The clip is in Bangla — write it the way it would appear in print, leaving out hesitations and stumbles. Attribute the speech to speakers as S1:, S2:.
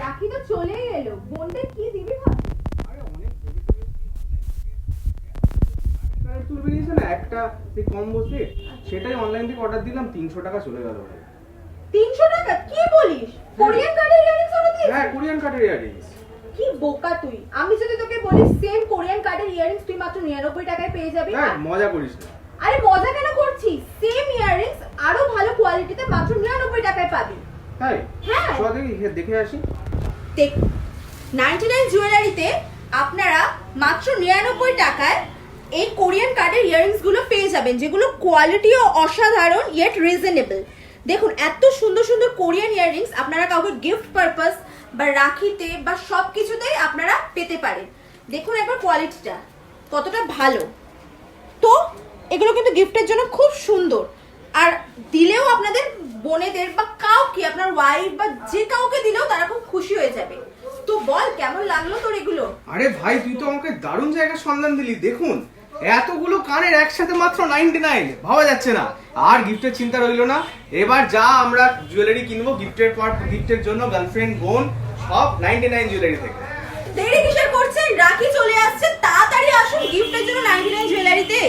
S1: রাখি তো চলেই এলো, বোনদের কি দিবি ভাবছিস?
S2: আরে অনেক চুল বেরিয়েছে না একটা, সেই কম্বো সেট, সেটাই অনলাইন থেকে অর্ডার দিলাম, 300 টাকা চলে গেল।
S1: 300 টাকা? কি বলিস? কোরিয়ান কার্ডের ইয়ারিংস অর্ডার দিয়েছিস?
S2: হ্যাঁ, কোরিয়ান কাটের ইয়ারিংস।
S1: কি বোকা তুই! আমি যদি তোকে বলি সেম কোরিয়ান কার্ডের ইয়ারিংস তুই মাত্র 99 টাকায় পেয়ে যাবি।
S2: হ্যাঁ, মজা করিস না।
S1: আরে মজা কেন করছিস? সেম ইয়ারিংস আরো ভালো কোয়ালিটিতে মাত্র 99 টাকায় পাবি।
S2: তাই?
S1: হ্যাঁ।
S2: চল দেখে আসি।
S1: দেখ, 99 জুয়েলারিতে আপনারা মাত্র 99 টাকায় এই কোরিয়ান কার্ডের ইয়ারিংস গুলো পেয়ে যাবেন, যেগুলো কোয়ালিটিও অসাধারণ ইয়েট রিজনেবল। দেখুন এত সুন্দর সুন্দর কোরিয়ান ইয়ারিংস আপনারা কাউকে গিফট পারপাস বা রাখিতে বা সব কিছুতেই আপনারা পেতে পারেন। দেখুন একবার কোয়ালিটিটা কতটা ভালো। তো এগুলো কিন্তু গিফটের জন্য খুব সুন্দর, আর দিলেও আপনাদের বোনেদের বা কাউকে, আপনার ওয়াইফ বা যে কাউকে দিলেও তারা খুব খুশি হয়ে যাবে। তো বল কেমন লাগলো তোর এগুলো?
S2: আরে ভাই, তুই তো আমাকে দারুণ জায়গার সন্ধান দিলি। দেখুন এতগুলো কানের একসাথে মাত্র 99, ভাবা যাচ্ছে না। আর গিফটের চিন্তা রইলো না। এবার যা আমরা জুয়েলারি কিনবো গিফটের জন্য, গার্লফ্রেন্ড, বোন, সব 99 জুয়েলারি থেকে।
S1: দেরি কিসের করছেন? রাখি চলে আসছে, তাড়াতাড়ি আসুন গিফটের জন্য 99 জুয়েলারিতে।